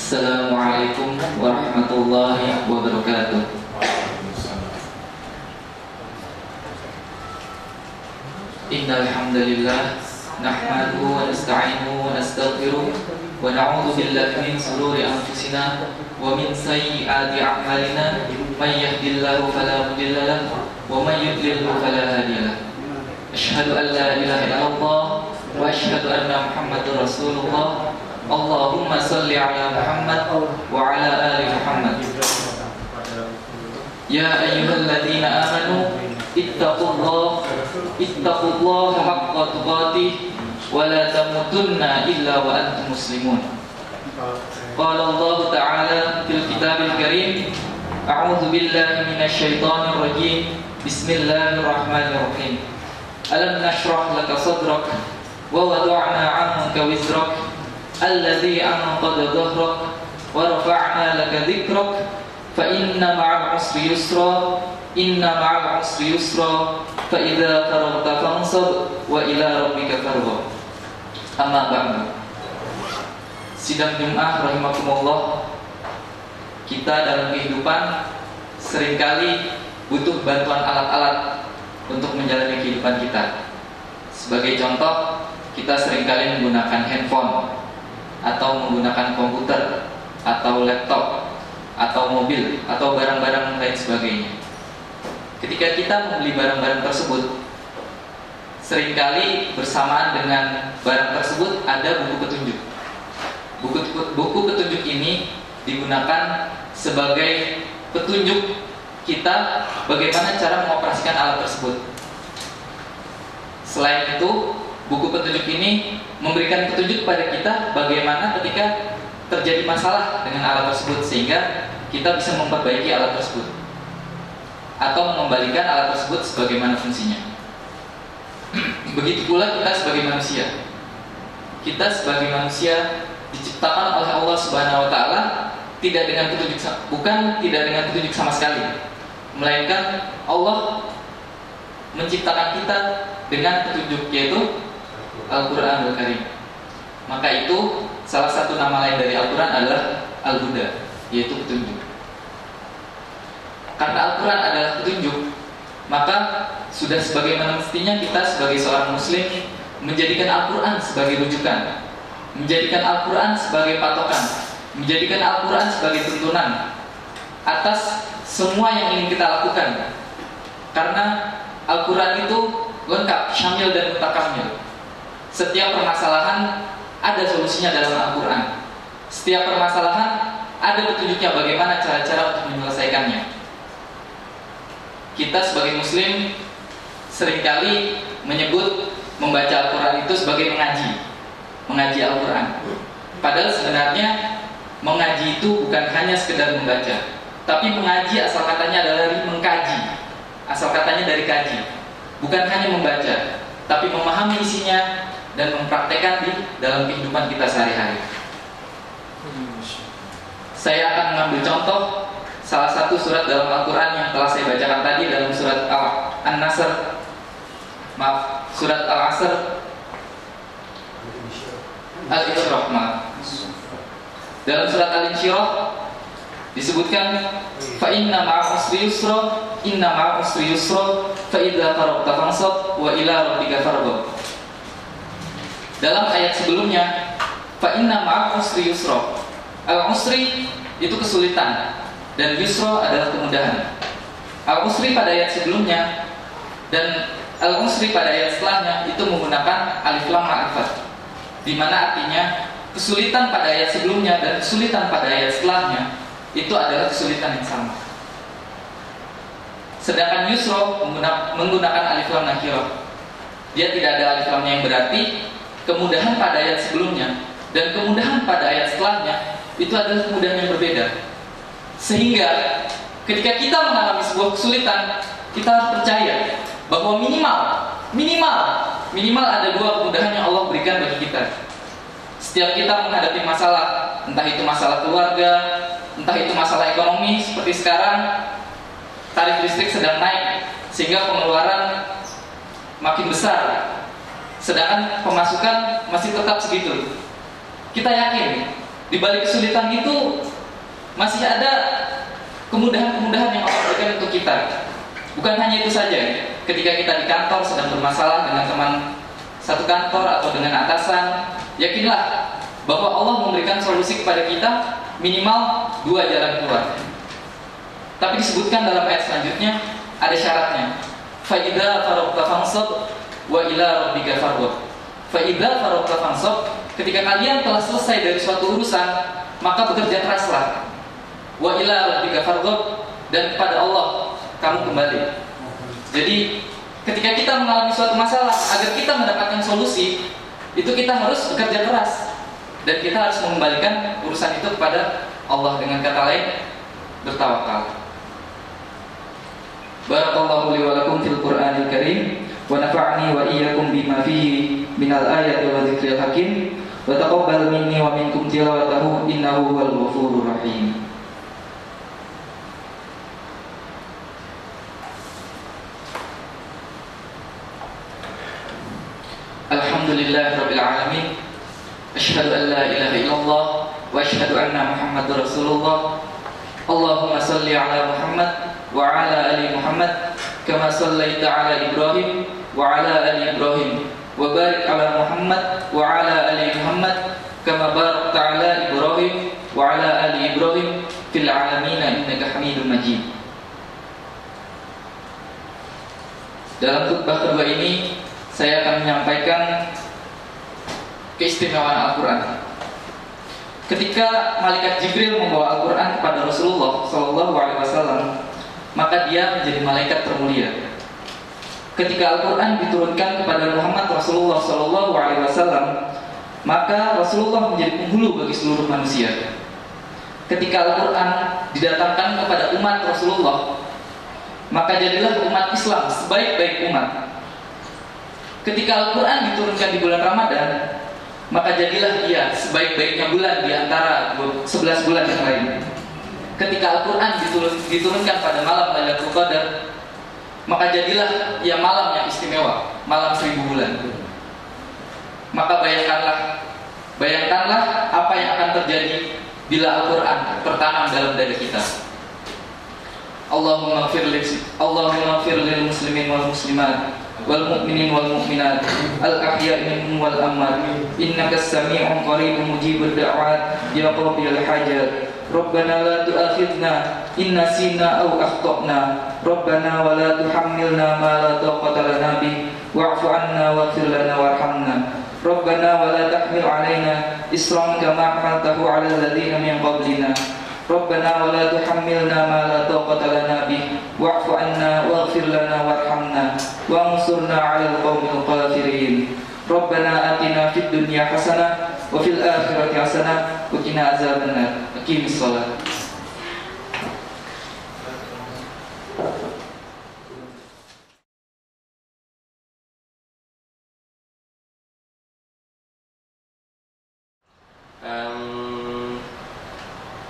Assalamualaikum warahmatullahi wabarakatuh. Innal hamdalillah nahmaduhu wa nasta'inuhu wa nastaghfiruh wa na'udzu billahi min shururi anfusina wa min sayyiati a'malina may yahdihillahu fala mudilla lahu wa may yudlil fala hadiya lahu. Asyhadu an la ilaha illallah wa asyhadu anna Muhammadar Rasulullah. Allahumma salli ala Muhammad wa ala ali Muhammad. Ya ayyuhalladzina amanu ittaqullaha haqqa tuqatih wa la tamutunna illa wa antum muslimun. Qala Allah ta'ala fil kitabil karim, a'udzu billahi minasy syaithanir rajim. Bismillahirrahmanirrahim. Alam nashrah laka sadrak wa wada'na 'anka wizrak alladzi anqadha dhahrak wa rafa'na laka dhikrak fa inna ma'al 'usri yusra inna ma'al 'usri yusra fa idza faraghta fansab wa ila rabbika farghab. Amma ba'du. Sidang Jumat rahimakumullah, kita dalam kehidupan seringkali butuh bantuan alat-alat untuk menjalani kehidupan kita. Sebagai contoh, kita seringkali menggunakan handphone atau menggunakan komputer atau laptop atau mobil atau barang-barang lain sebagainya. Ketika kita membeli barang-barang tersebut, seringkali bersamaan dengan barang tersebut ada buku petunjuk. Buku petunjuk ini digunakan sebagai petunjuk kita bagaimana cara mengoperasikan alat tersebut. Selain itu, buku petunjuk ini memberikan petunjuk pada kita bagaimana ketika terjadi masalah dengan alat tersebut, sehingga kita bisa memperbaiki alat tersebut atau mengembalikan alat tersebut sebagaimana fungsinya. Begitu pula kita sebagai manusia. Kita sebagai manusia diciptakan oleh Allah Subhanahu wa taala tidak dengan petunjuk sama sekali, melainkan Allah menciptakan kita dengan petunjuk, yaitu Al-Quranul Karim. Maka itu salah satu nama lain dari Al-Quran adalah Al-Huda, yaitu petunjuk. Karena Al-Quran adalah petunjuk, maka sudah sebagaimana mestinya kita sebagai seorang muslim menjadikan Al-Quran sebagai rujukan, menjadikan Al-Quran sebagai patokan, menjadikan Al-Quran sebagai tuntunan atas semua yang ingin kita lakukan. Karena Al-Quran itu lengkap, syamil dan mutakamil. Setiap permasalahan ada solusinya dalam Al-Quran. Setiap permasalahan ada petunjuknya bagaimana cara-cara untuk menyelesaikannya. Kita sebagai muslim seringkali menyebut membaca Al-Quran itu sebagai mengaji Al-Quran. Padahal sebenarnya mengaji itu bukan hanya sekedar membaca, tapi mengaji asal katanya adalah mengkaji. Asal katanya dari kaji. Bukan hanya membaca, tapi memahami isinya dan mempraktekkan di dalam kehidupan kita sehari-hari. Saya akan mengambil contoh salah satu surat dalam Al-Quran yang telah saya bacakan tadi dalam surat surat Al-Asr, Al-Insyirah. Dalam surat Al-Insyirah disebutkan fa inna ma'al usri yusra inna ma'al usri yusra fa idza faraghta fansab wa ila rabbika farghab. Dalam ayat sebelumnya, fa inna ma'al usri yusra. Al-usri itu kesulitan dan yusra adalah kemudahan. Al-usri pada ayat sebelumnya dan al-usri pada ayat setelahnya itu menggunakan alif lam ma'rifat, di mana artinya kesulitan pada ayat sebelumnya dan kesulitan pada ayat setelahnya itu adalah kesulitan yang sama. Sedangkan yusra menggunakan alif lam nakirah. Dia tidak ada alif lamnya, yang berarti kemudahan pada ayat sebelumnya dan kemudahan pada ayat setelahnya itu adalah kemudahan yang berbeda. Sehingga ketika kita mengalami sebuah kesulitan, kita harus percaya bahwa minimal ada dua kemudahan yang Allah berikan bagi kita. Setiap kita menghadapi masalah, entah itu masalah keluarga, entah itu masalah ekonomi, seperti sekarang tarif listrik sedang naik sehingga pengeluaran makin besar, sedangkan pemasukan masih tetap segitu. Kita yakin Di balik kesulitan itu masih ada kemudahan-kemudahan yang Allah berikan untuk kita. Bukan hanya itu saja. Ketika kita di kantor sedang bermasalah dengan teman satu kantor atau dengan atasan, yakinlah bahwa Allah memberikan solusi kepada kita minimal 2 jalan keluar. Tapi disebutkan dalam ayat selanjutnya ada syaratnya. Fa idza faragta fansab wa ila rabbika farghab. Fa idza faragta fansab, ketika kalian telah selesai dari suatu urusan, maka bekerja keraslah. Wa ila rabbika farghab, dan kepada Allah kamu kembali. Jadi ketika kita mengalami suatu masalah, agar kita mendapatkan solusi, itu kita harus bekerja keras dan kita harus mengembalikan urusan itu kepada Allah. Dengan kata lain, bertawakal. Barakallahu li wa lakum fil Qur'anil Karim wa nafa'ani wa iyyakum bima fihi minal ayati wa dzikril hakim wa taqabbal minni wa minkum tilawatahu innahu huwal ghafurur rahim. Alhamdulillahirabbil alamin. Asyhadu an la ilaha illallah wa asyhadu anna Muhammadar Rasulullah. Allahumma shalli ala Muhammad wa ala ali Muhammad kama shallaita ala Ibrahim wa ala ali Ibrahim wa barik ala Muhammad wa ala ali Muhammad kama barakta ala Ibrahim wa ala ali Ibrahim fil alamin innaka Hamidum Majid. Dalam khutbah kedua ini saya akan menyampaikan keistimewaan Al-Quran. Ketika malaikat Jibril membawa Al-Quran kepada Rasulullah SAW, maka dia menjadi malaikat termulia. Ketika Al-Quran diturunkan kepada Muhammad Rasulullah SAW, maka Rasulullah menjadi penghulu bagi seluruh manusia. Ketika Al-Quran didatangkan kepada umat Rasulullah, maka jadilah umat Islam sebaik-baik umat. Ketika Al-Quran diturunkan di bulan Ramadan, maka jadilah ia sebaik-baiknya bulan di antara 11 bulan yang lain. Ketika Al-Quran diturunkan pada malam Lailatul Qadar, maka jadilah ia malam yang istimewa, malam 1000 bulan. Maka bayangkanlah apa yang akan terjadi bila Al-Quran tertanam dalam dada kita. Allahumma ighfir lil muslimin wal muslimat wal mu'minin wal mu'minat al ahya'i minhum wal amwat innaka as-sami'un qaribun mujibud da'wat ya qadiyal hajat. Rabbana la tu'akhidna in nasina aw akhtana Rabbana wa la tuhammilna ma la taqata lana bih wa'fu 'anna waghfir lana warhamna Rabbana wa la tahmil 'alaina isran kama hamaltahu 'alal ladzina min qablina Rabbana wa la tuhammilna ma la taqata lana bih wa'fu 'anna waghfir lana warhamna wansurna 'alal qaumil kafirin. Rabbana atina fid dunya hasanah wa fil akhirati hasanah wa qina azabannar. Aqimis shalah.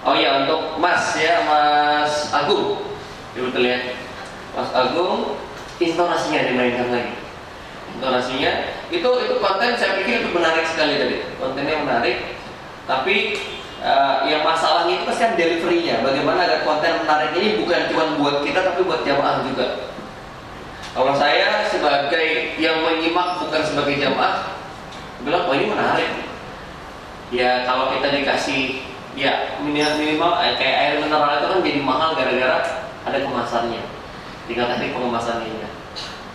Oh ya, untuk Mas ya, Mas Agung, ya betul ya, Mas Agung, intonasinya dimainkan lagi. Intonasinya itu konten saya pikir itu menarik sekali tadi, kontennya menarik. Tapi yang masalahnya itu pasti kan deliverynya. Bagaimana agar konten menarik ini bukan cuma buat kita tapi buat jamaah juga. Kalau saya sebagai yang menyimak bukan sebagai jamaah, bilang oh ini menarik. Ya kalau kita dikasih ya minimal kayak air mineral itu kan jadi mahal gara-gara ada kemasannya. Tinggal teknik pengemasannya.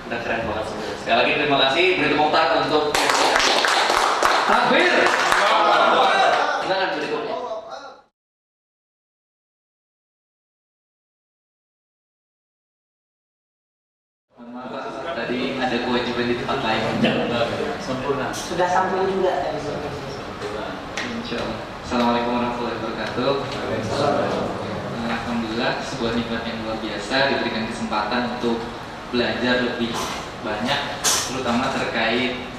Udah keren banget sebenarnya. Sekali lagi terima kasih. Beri tepuk tangan untuk takbir. Silakan berikutnya. Tadi ada kewajiban di tempat lain. Sempurna. Sudah sampai juga tadi. Insyaallah. Assalamualaikum warahmatullahi wabarakatuh. Alhamdulillah, sebuah nikmat yang luar biasa diberikan kesempatan untuk belajar lebih banyak, terutama terkait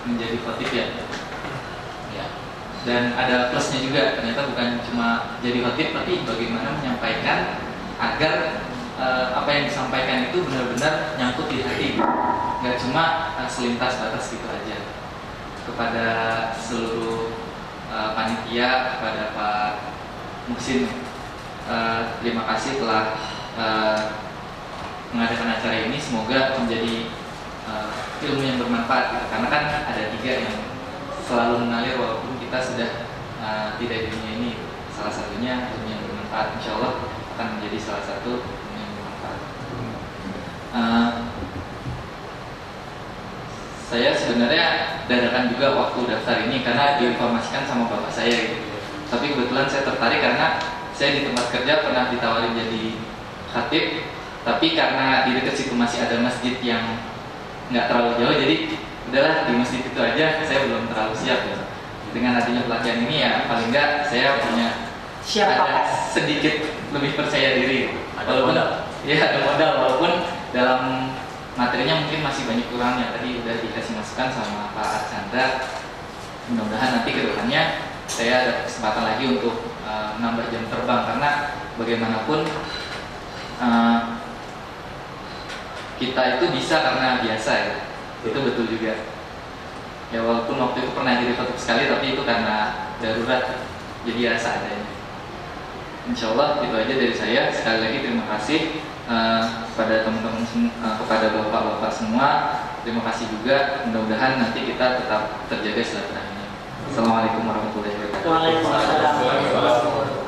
menjadi khotib ya. Dan ada plusnya juga, ternyata bukan cuma jadi khotib, tapi bagaimana menyampaikan agar apa yang disampaikan itu benar-benar nyangkut di hati, nggak cuma selintas batas gitu aja. Kepada seluruh panitia, kepada Pak Muhsin. Terima kasih telah mengadakan acara ini. Semoga menjadi ilmu yang bermanfaat gitu. Karena kan ada 3 yang selalu mengalir walaupun kita sudah tidak di dunia ini. Salah satunya ilmu yang bermanfaat, insya Allah akan menjadi salah satu ilmu yang bermanfaat. Saya sebenarnya dadakan juga waktu daftar ini karena diinformasikan sama bapak saya gitu. Tapi kebetulan saya tertarik karena saya di tempat kerja pernah ditawarin jadi khatib, tapi karena di dekat situ masih ada masjid yang nggak terlalu jauh, jadi udahlah di masjid itu aja. Saya belum terlalu siap gitu. Dengan adanya pelatihan ini ya paling nggak saya punya ada sedikit lebih percaya diri. Walaupun ya ada modal, walaupun dalam materinya mungkin masih banyak kurangnya. Tadi udah dikasih masukan sama Pak Archandra. Mudah-mudahan nanti ke depannya saya ada kesempatan lagi untuk menambah jam terbang, karena bagaimanapun kita itu bisa karena biasa ya. Itu betul juga. Ya walaupun waktu itu pernah jadi khatib sekali, tapi itu karena darurat, jadi rasa adanya. Insya Allah itu aja dari saya. Sekali lagi terima kasih kepada teman-teman, kepada bapak-bapak semua. Terima kasih juga. Mudah-mudahan nanti kita tetap terjaga silaturahmi. Assalamualaikum warahmatullahi wabarakatuh. Waalaikumsalam.